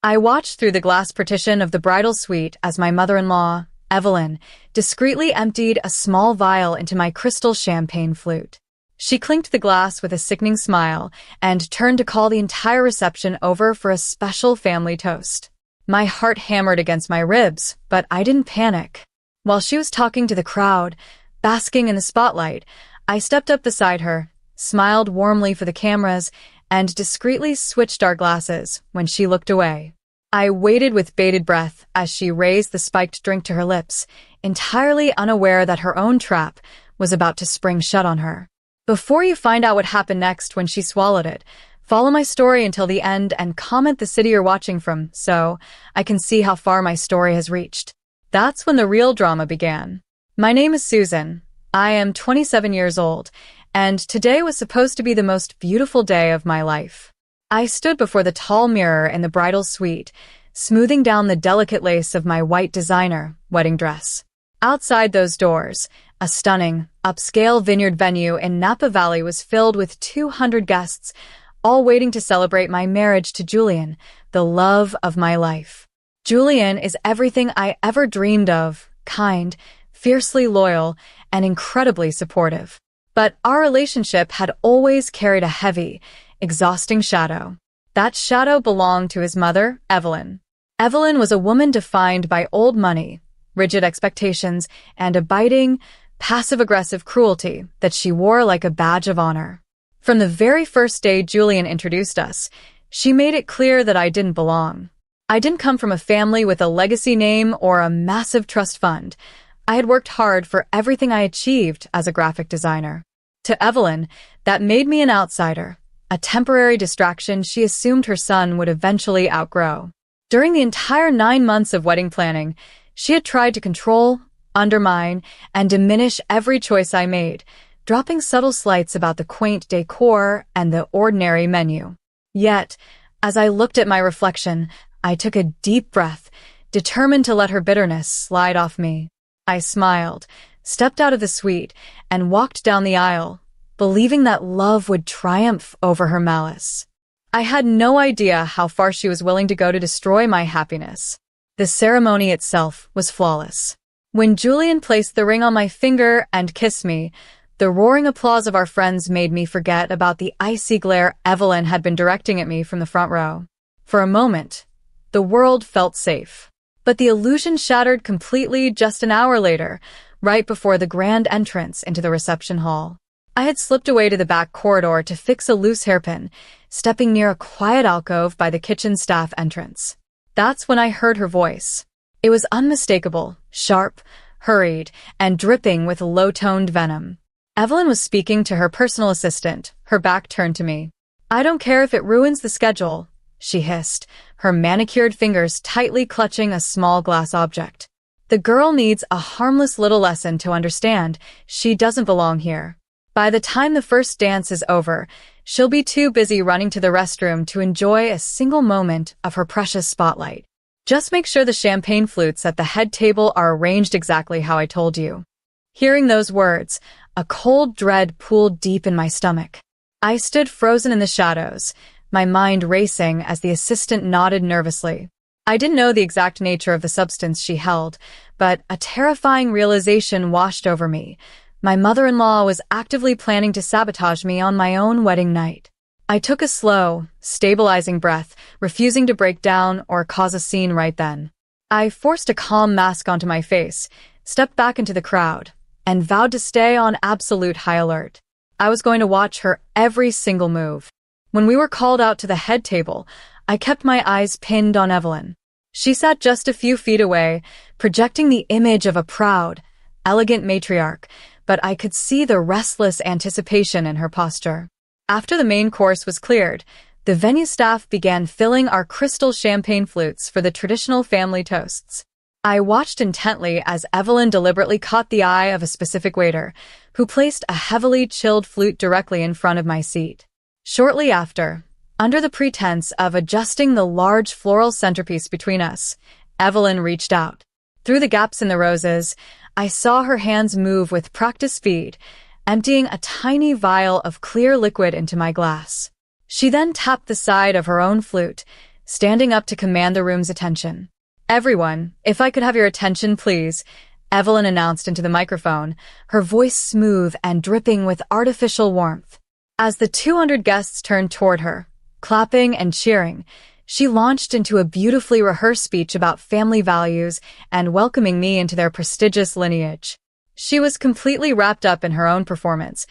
I watched through the glass partition of the bridal suite as my mother-in-law, Evelyn, discreetly emptied a small vial into my crystal champagne flute. She clinked the glass with a sickening smile and turned to call the entire reception over for a special family toast. My heart hammered against my ribs, but I didn't panic. While she was talking to the crowd, basking in the spotlight, I stepped up beside her, smiled warmly for the cameras, and discreetly switched our glasses when she looked away. I waited with bated breath as she raised the spiked drink to her lips, entirely unaware that her own trap was about to spring shut on her. Before you find out what happened next when she swallowed it, follow my story until the end and comment the city you're watching from so I can see how far my story has reached. That's when the real drama began. My name is Susan. I am 27 years old, and today was supposed to be the most beautiful day of my life. I stood before the tall mirror in the bridal suite, smoothing down the delicate lace of my white designer wedding dress. Outside those doors, a stunning, upscale vineyard venue in Napa Valley was filled with 200 guests, all waiting to celebrate my marriage to Julian, the love of my life. Julian is everything I ever dreamed of, kind, fiercely loyal, and incredibly supportive. But our relationship had always carried a heavy, exhausting shadow. That shadow belonged to his mother, Evelyn. Evelyn was a woman defined by old money, rigid expectations, and a biting, passive-aggressive cruelty that she wore like a badge of honor. From the very first day Julian introduced us, she made it clear that I didn't belong. I didn't come from a family with a legacy name or a massive trust fund. I had worked hard for everything I achieved as a graphic designer. To Evelyn, that made me an outsider, a temporary distraction she assumed her son would eventually outgrow. During the entire 9 months of wedding planning, she had tried to control, undermine, and diminish every choice I made, dropping subtle slights about the quaint decor and the ordinary menu. Yet, as I looked at my reflection, I took a deep breath, determined to let her bitterness slide off me. I smiled, stepped out of the suite, and walked down the aisle, believing that love would triumph over her malice. I had no idea how far she was willing to go to destroy my happiness. The ceremony itself was flawless. When Julian placed the ring on my finger and kissed me, the roaring applause of our friends made me forget about the icy glare Evelyn had been directing at me from the front row. For a moment, the world felt safe. But the illusion shattered completely just an hour later, right before the grand entrance into the reception hall. I had slipped away to the back corridor to fix a loose hairpin, stepping near a quiet alcove by the kitchen staff entrance. That's when I heard her voice. It was unmistakable, sharp, hurried, and dripping with low-toned venom. Evelyn was speaking to her personal assistant, her back turned to me. "I don't care if it ruins the schedule," she hissed, her manicured fingers tightly clutching a small glass object. "The girl needs a harmless little lesson to understand she doesn't belong here. By the time the first dance is over, she'll be too busy running to the restroom to enjoy a single moment of her precious spotlight. Just make sure the champagne flutes at the head table are arranged exactly how I told you." Hearing those words, a cold dread pooled deep in my stomach. I stood frozen in the shadows, my mind racing as the assistant nodded nervously. I didn't know the exact nature of the substance she held, but a terrifying realization washed over me. My mother-in-law was actively planning to sabotage me on my own wedding night. I took a slow, stabilizing breath, refusing to break down or cause a scene right then. I forced a calm mask onto my face, stepped back into the crowd, and vowed to stay on absolute high alert. I was going to watch her every single move. When we were called out to the head table, I kept my eyes pinned on Evelyn. She sat just a few feet away, projecting the image of a proud, elegant matriarch, but I could see the restless anticipation in her posture. After the main course was cleared, the venue staff began filling our crystal champagne flutes for the traditional family toasts. I watched intently as Evelyn deliberately caught the eye of a specific waiter, who placed a heavily chilled flute directly in front of my seat. Shortly after, under the pretense of adjusting the large floral centerpiece between us, Evelyn reached out. Through the gaps in the roses, I saw her hands move with practiced speed, emptying a tiny vial of clear liquid into my glass. She then tapped the side of her own flute, standing up to command the room's attention. "Everyone, if I could have your attention, please," Evelyn announced into the microphone, her voice smooth and dripping with artificial warmth. As the 200 guests turned toward her, clapping and cheering, she launched into a beautifully rehearsed speech about family values and welcoming me into their prestigious lineage. She was completely wrapped up in her own performance,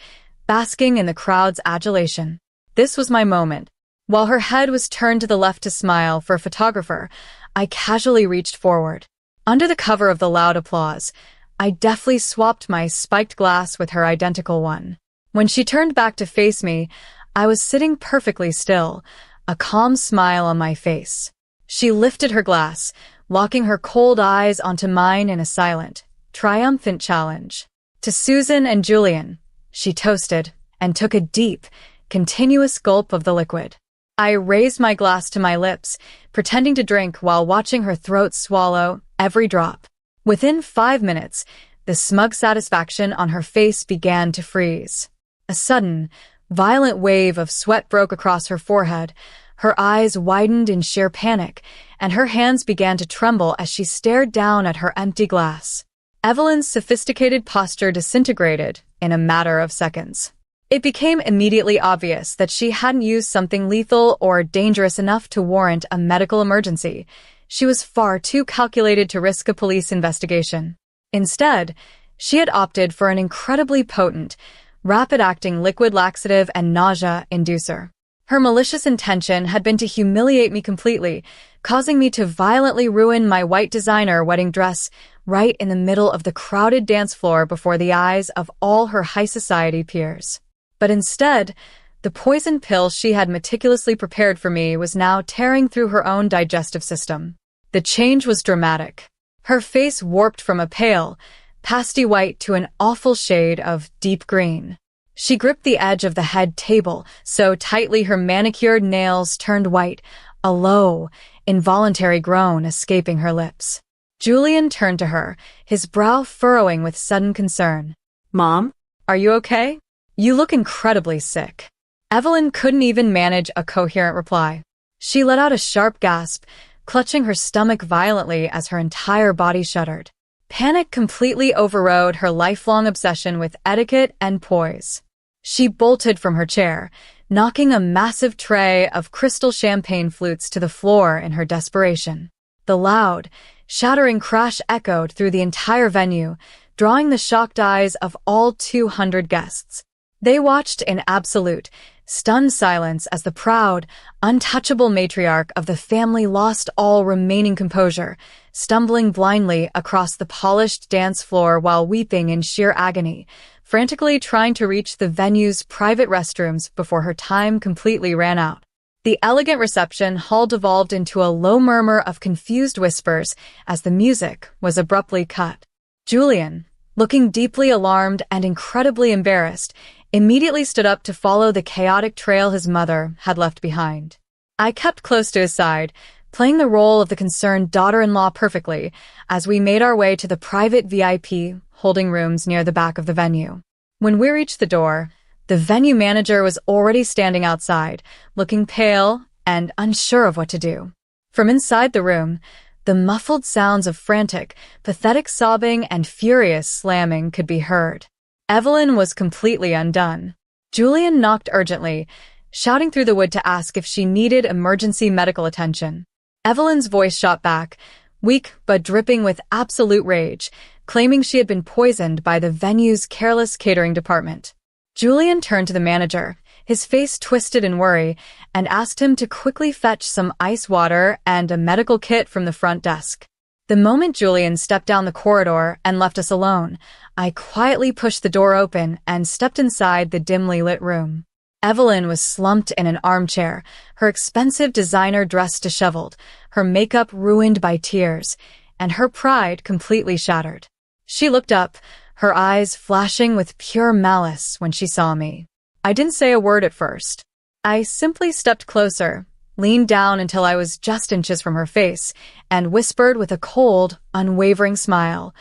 basking in the crowd's adulation. This was my moment. While her head was turned to the left to smile for a photographer, I casually reached forward. Under the cover of the loud applause, I deftly swapped my spiked glass with her identical one. When she turned back to face me, I was sitting perfectly still, a calm smile on my face. She lifted her glass, locking her cold eyes onto mine in a silent, triumphant challenge. "To Susan and Julian," she toasted, and took a deep, continuous gulp of the liquid. I raised my glass to my lips, pretending to drink while watching her throat swallow every drop. Within 5 minutes, the smug satisfaction on her face began to freeze. A sudden, violent wave of sweat broke across her forehead, her eyes widened in sheer panic, and her hands began to tremble as she stared down at her empty glass. Evelyn's sophisticated posture disintegrated in a matter of seconds. It became immediately obvious that she hadn't used something lethal or dangerous enough to warrant a medical emergency. She was far too calculated to risk a police investigation. Instead, she had opted for an incredibly potent, rapid-acting liquid laxative and nausea inducer. Her malicious intention had been to humiliate me completely, causing me to violently ruin my white designer wedding dress right in the middle of the crowded dance floor before the eyes of all her high society peers. But instead, the poison pill she had meticulously prepared for me was now tearing through her own digestive system. The change was dramatic. Her face warped from a pale, pasty white to an awful shade of deep green. She gripped the edge of the head table so tightly her manicured nails turned white, a low, involuntary groan escaping her lips. Julian turned to her, his brow furrowing with sudden concern. "Mom, are you okay? You look incredibly sick." Evelyn couldn't even manage a coherent reply. She let out a sharp gasp, clutching her stomach violently as her entire body shuddered. Panic completely overrode her lifelong obsession with etiquette and poise. She bolted from her chair, knocking a massive tray of crystal champagne flutes to the floor in her desperation. The loud, shattering crash echoed through the entire venue, drawing the shocked eyes of all 200 guests. They watched in absolute, stunned silence as the proud, untouchable matriarch of the family lost all remaining composure, stumbling blindly across the polished dance floor while weeping in sheer agony, frantically trying to reach the venue's private restrooms before her time completely ran out. The elegant reception hall devolved into a low murmur of confused whispers as the music was abruptly cut. Julian, looking deeply alarmed and incredibly embarrassed, immediately stood up to follow the chaotic trail his mother had left behind. I kept close to his side, playing the role of the concerned daughter-in-law perfectly as we made our way to the private VIP holding rooms near the back of the venue. When we reached the door, the venue manager was already standing outside, looking pale and unsure of what to do. From inside the room, the muffled sounds of frantic, pathetic sobbing and furious slamming could be heard. Evelyn was completely undone. Julian knocked urgently, shouting through the wood to ask if she needed emergency medical attention. Evelyn's voice shot back, weak but dripping with absolute rage, claiming she had been poisoned by the venue's careless catering department. Julian turned to the manager, his face twisted in worry, and asked him to quickly fetch some ice water and a medical kit from the front desk. The moment Julian stepped down the corridor and left us alone, I quietly pushed the door open and stepped inside the dimly lit room. Evelyn was slumped in an armchair, her expensive designer dress disheveled, her makeup ruined by tears, and her pride completely shattered. She looked up, her eyes flashing with pure malice when she saw me. I didn't say a word at first. I simply stepped closer, leaned down until I was just inches from her face, and whispered with a cold, unwavering smile,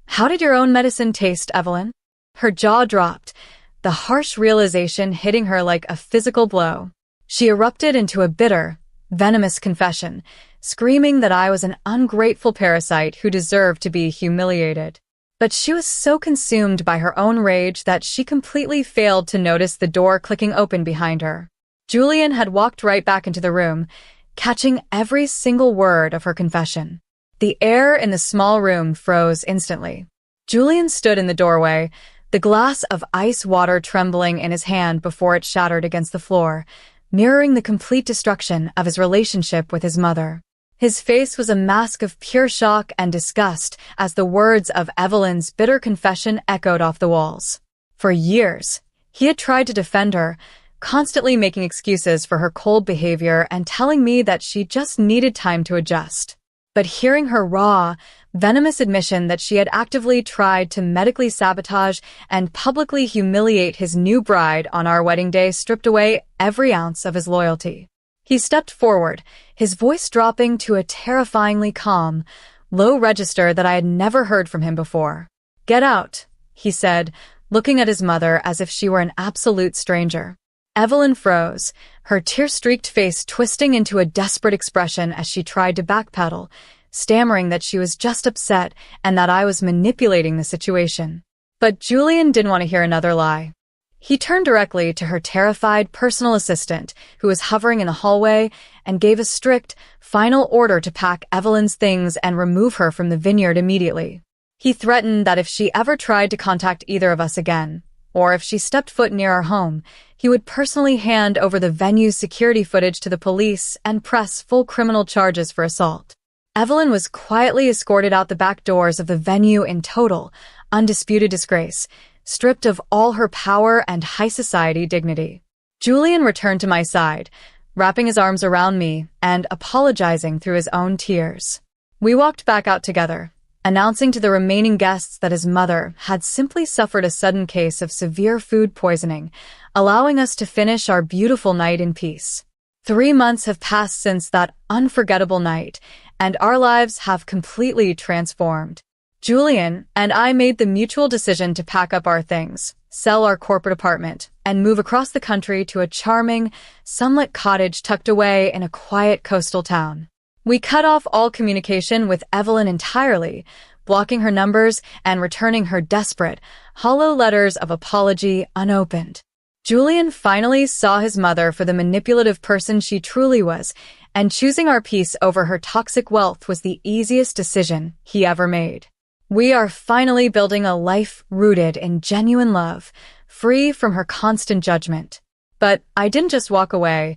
"How did your own medicine taste, Evelyn?" Her jaw dropped, the harsh realization hitting her like a physical blow. She erupted into a bitter, venomous confession, screaming that I was an ungrateful parasite who deserved to be humiliated. But she was so consumed by her own rage that she completely failed to notice the door clicking open behind her. Julian had walked right back into the room, catching every single word of her confession. The air in the small room froze instantly. Julian stood in the doorway, the glass of ice water trembling in his hand before it shattered against the floor, mirroring the complete destruction of his relationship with his mother. His face was a mask of pure shock and disgust as the words of Evelyn's bitter confession echoed off the walls. For years, he had tried to defend her, constantly making excuses for her cold behavior and telling me that she just needed time to adjust. But hearing her raw, venomous admission that she had actively tried to medically sabotage and publicly humiliate his new bride on our wedding day stripped away every ounce of his loyalty. He stepped forward, his voice dropping to a terrifyingly calm, low register that I had never heard from him before. "Get out," he said, looking at his mother as if she were an absolute stranger. Evelyn froze, her tear-streaked face twisting into a desperate expression as she tried to backpedal, stammering that she was just upset and that I was manipulating the situation. But Julian didn't want to hear another lie. He turned directly to her terrified personal assistant, who was hovering in the hallway, and gave a strict, final order to pack Evelyn's things and remove her from the vineyard immediately. He threatened that if she ever tried to contact either of us again, or if she stepped foot near our home, he would personally hand over the venue's security footage to the police and press full criminal charges for assault. Evelyn was quietly escorted out the back doors of the venue in total, undisputed disgrace, stripped of all her power and high society dignity. Julian returned to my side, wrapping his arms around me and apologizing through his own tears. We walked back out together, announcing to the remaining guests that his mother had simply suffered a sudden case of severe food poisoning, allowing us to finish our beautiful night in peace. 3 months have passed since that unforgettable night, and our lives have completely transformed. Julian and I made the mutual decision to pack up our things, sell our corporate apartment, and move across the country to a charming, sunlit cottage tucked away in a quiet coastal town. We cut off all communication with Evelyn entirely, blocking her numbers and returning her desperate, hollow letters of apology unopened. Julian finally saw his mother for the manipulative person she truly was, and choosing our peace over her toxic wealth was the easiest decision he ever made. We are finally building a life rooted in genuine love, free from her constant judgment. But I didn't just walk away.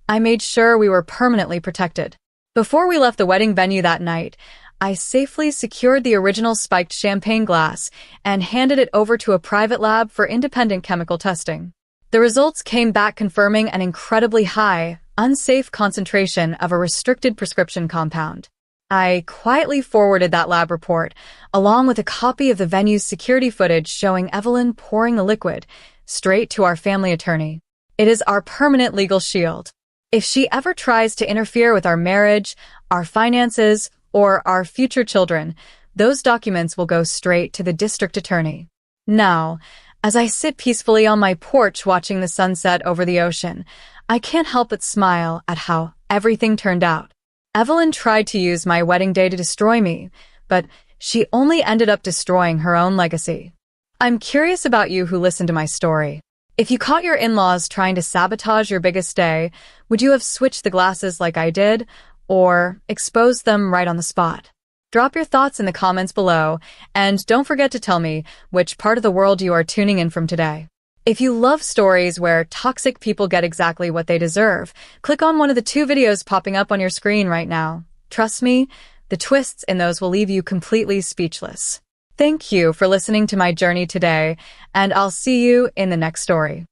I made sure we were permanently protected. Before we left the wedding venue that night, I safely secured the original spiked champagne glass and handed it over to a private lab for independent chemical testing. The results came back confirming an incredibly high, unsafe concentration of a restricted prescription compound. I quietly forwarded that lab report, along with a copy of the venue's security footage showing Evelyn pouring the liquid, straight to our family attorney. It is our permanent legal shield. If she ever tries to interfere with our marriage, our finances, or our future children, those documents will go straight to the district attorney. Now, as I sit peacefully on my porch watching the sunset over the ocean, I can't help but smile at how everything turned out. Evelyn tried to use my wedding day to destroy me, but she only ended up destroying her own legacy. I'm curious about you who listened to my story. If you caught your in-laws trying to sabotage your biggest day, would you have switched the glasses like I did, or exposed them right on the spot? Drop your thoughts in the comments below, and don't forget to tell me which part of the world you are tuning in from today. If you love stories where toxic people get exactly what they deserve, click on one of the 2 videos popping up on your screen right now. Trust me, the twists in those will leave you completely speechless. Thank you for listening to my journey today, and I'll see you in the next story.